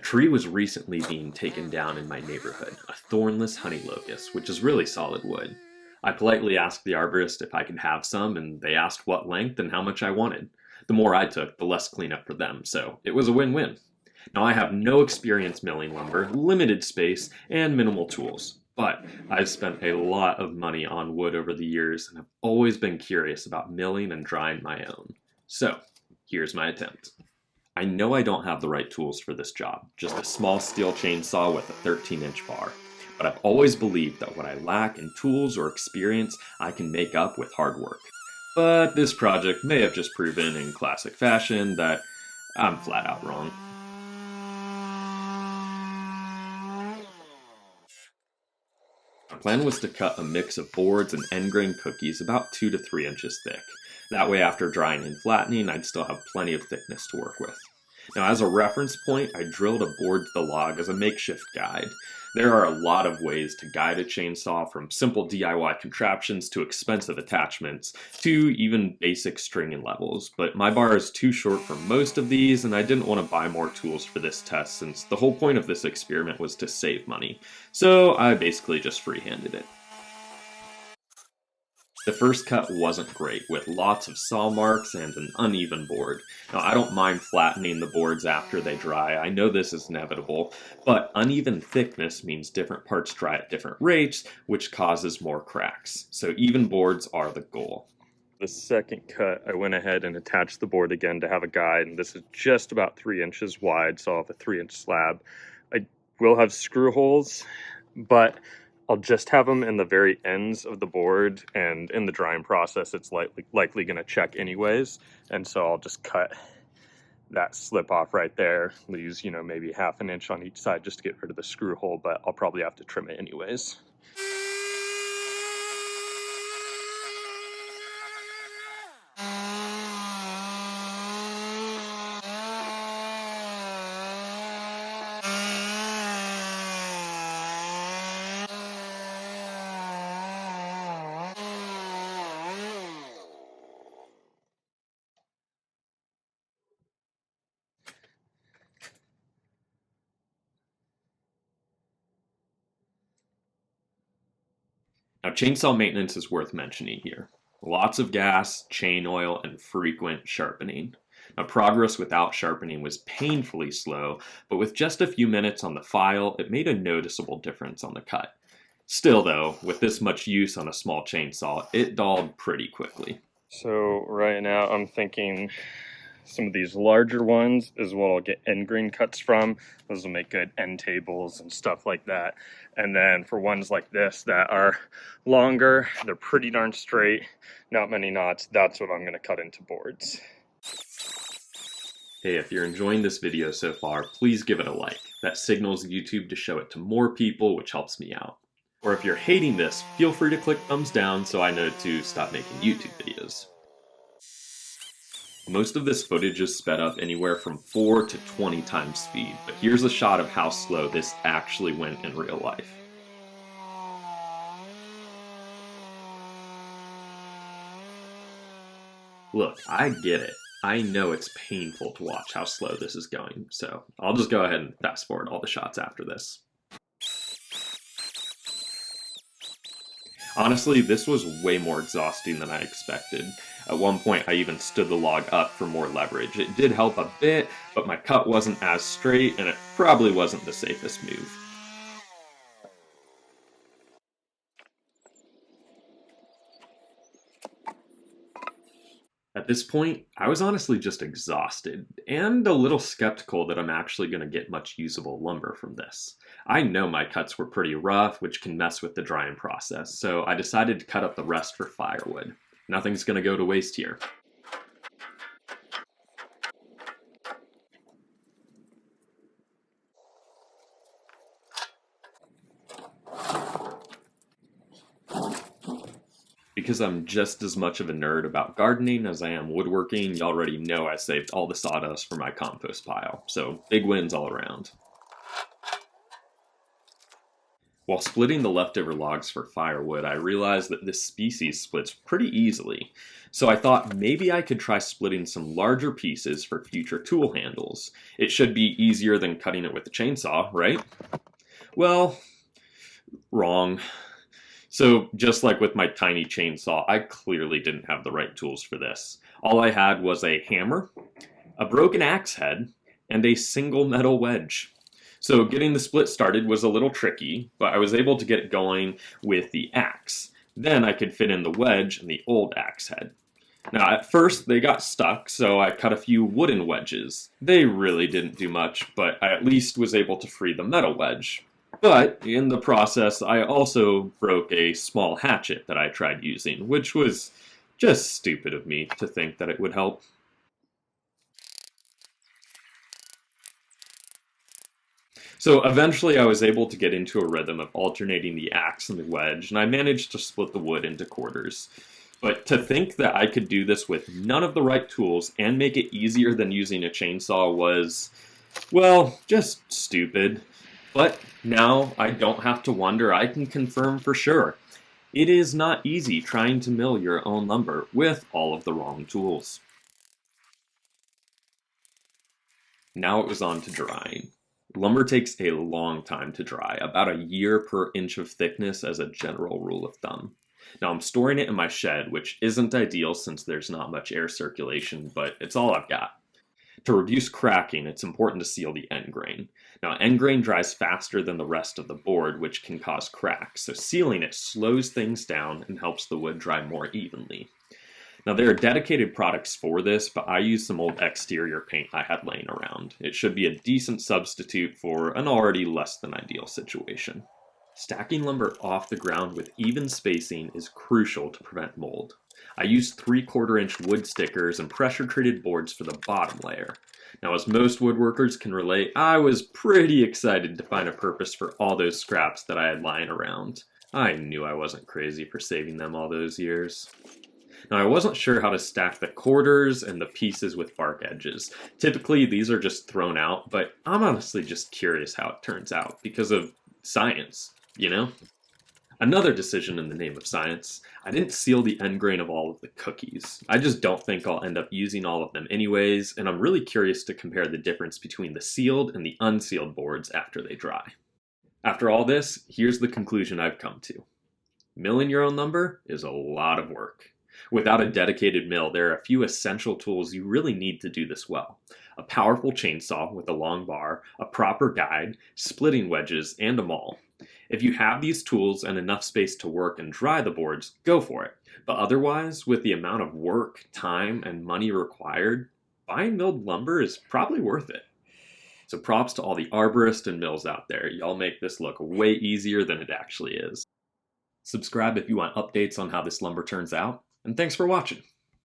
tree was recently being taken down in my neighborhood, a thornless honey locust, which is really solid wood. I politely asked the arborist if I could have some, and they asked what length and how much I wanted. The more I took, the less cleanup for them, so it was a win-win. Now, I have no experience milling lumber, limited space, and minimal tools, but I've spent a lot of money on wood over the years and have always been curious about milling and drying my own. So, here's my attempt. I know I don't have the right tools for this job, just a small steel chainsaw with a 13-inch bar. But I've always believed that what I lack in tools or experience, I can make up with hard work. But this project may have just proven in classic fashion that I'm flat out wrong. My plan was to cut a mix of boards and end grain cookies about 2 to 3 inches thick. That way, after drying and flattening, I'd still have plenty of thickness to work with. Now, as a reference point, I drilled a board to the log as a makeshift guide. There are a lot of ways to guide a chainsaw, from simple DIY contraptions to expensive attachments, to even basic string and levels, but my bar is too short for most of these, and I didn't want to buy more tools for this test since the whole point of this experiment was to save money. So I basically just freehanded it. The first cut wasn't great, with lots of saw marks and an uneven board. Now, I don't mind flattening the boards after they dry, I know this is inevitable, but uneven thickness means different parts dry at different rates, which causes more cracks. So even boards are the goal. The second cut, I went ahead and attached the board again to have a guide, and this is just about 3 inches wide, so I'll have a 3-inch slab. I will have screw holes, but I'll just have them in the very ends of the board, and in the drying process it's likely going to check anyways, and so I'll just cut that slip off right there, leaves maybe half an inch on each side just to get rid of the screw hole, but I'll probably have to trim it anyways. Now, chainsaw maintenance is worth mentioning here. Lots of gas, chain oil, and frequent sharpening. Now, progress without sharpening was painfully slow, but with just a few minutes on the file, it made a noticeable difference on the cut. Still though, with this much use on a small chainsaw, it dulled pretty quickly. So right now I'm thinking some of these larger ones is what I'll get end grain cuts from. Those will make good end tables and stuff like that. And then for ones like this that are longer, they're pretty darn straight, not many knots, that's what I'm going to cut into boards. Hey, if you're enjoying this video so far, please give it a like. That signals YouTube to show it to more people, which helps me out. Or if you're hating this, feel free to click thumbs down so I know to stop making YouTube videos. Most of this footage is sped up anywhere from 4 to 20 times speed, but here's a shot of how slow this actually went in real life. Look, I get it. I know it's painful to watch how slow this is going, so I'll just go ahead and fast forward all the shots after this. Honestly, this was way more exhausting than I expected. At one point, I even stood the log up for more leverage. It did help a bit, but my cut wasn't as straight, and it probably wasn't the safest move. At this point, I was honestly just exhausted, and a little skeptical that I'm actually going to get much usable lumber from this. I know my cuts were pretty rough, which can mess with the drying process, so I decided to cut up the rest for firewood. Nothing's going to go to waste here. Because I'm just as much of a nerd about gardening as I am woodworking, you already know I saved all the sawdust for my compost pile, so big wins all around. While splitting the leftover logs for firewood, I realized that this species splits pretty easily, so I thought maybe I could try splitting some larger pieces for future tool handles. It should be easier than cutting it with a chainsaw, right? Well, wrong. So, just like with my tiny chainsaw, I clearly didn't have the right tools for this. All I had was a hammer, a broken axe head, and a single metal wedge. So getting the split started was a little tricky, but I was able to get it going with the axe. Then I could fit in the wedge and the old axe head. Now, at first, they got stuck, so I cut a few wooden wedges. They really didn't do much, but I at least was able to free the metal wedge. But in the process, I also broke a small hatchet that I tried using, which was just stupid of me to think that it would help. So eventually I was able to get into a rhythm of alternating the axe and the wedge, and I managed to split the wood into quarters. But to think that I could do this with none of the right tools and make it easier than using a chainsaw was, well, just stupid. But now I don't have to wonder, I can confirm for sure. It is not easy trying to mill your own lumber with all of the wrong tools. Now it was on to drying. Lumber takes a long time to dry, about a year per inch of thickness as a general rule of thumb. Now I'm storing it in my shed, which isn't ideal since there's not much air circulation, but it's all I've got. To reduce cracking, it's important to seal the end grain. Now end grain dries faster than the rest of the board, which can cause cracks, so sealing it slows things down and helps the wood dry more evenly. Now, there are dedicated products for this, but I used some old exterior paint I had laying around. It should be a decent substitute for an already less than ideal situation. Stacking lumber off the ground with even spacing is crucial to prevent mold. I used 3/4 inch wood stickers and pressure treated boards for the bottom layer. Now, as most woodworkers can relate, I was pretty excited to find a purpose for all those scraps that I had lying around. I knew I wasn't crazy for saving them all those years. Now, I wasn't sure how to stack the quarters and the pieces with bark edges. Typically, these are just thrown out, but I'm honestly just curious how it turns out because of science, you know? Another decision in the name of science, I didn't seal the end grain of all of the cookies. I just don't think I'll end up using all of them anyways, and I'm really curious to compare the difference between the sealed and the unsealed boards after they dry. After all this, here's the conclusion I've come to. Milling your own lumber is a lot of work. Without a dedicated mill, there are a few essential tools you really need to do this well. A powerful chainsaw with a long bar, a proper guide, splitting wedges, and a maul. If you have these tools and enough space to work and dry the boards, go for it. But otherwise, with the amount of work, time, and money required, buying milled lumber is probably worth it. So props to all the arborists and mills out there. Y'all make this look way easier than it actually is. Subscribe if you want updates on how this lumber turns out, and thanks for watching.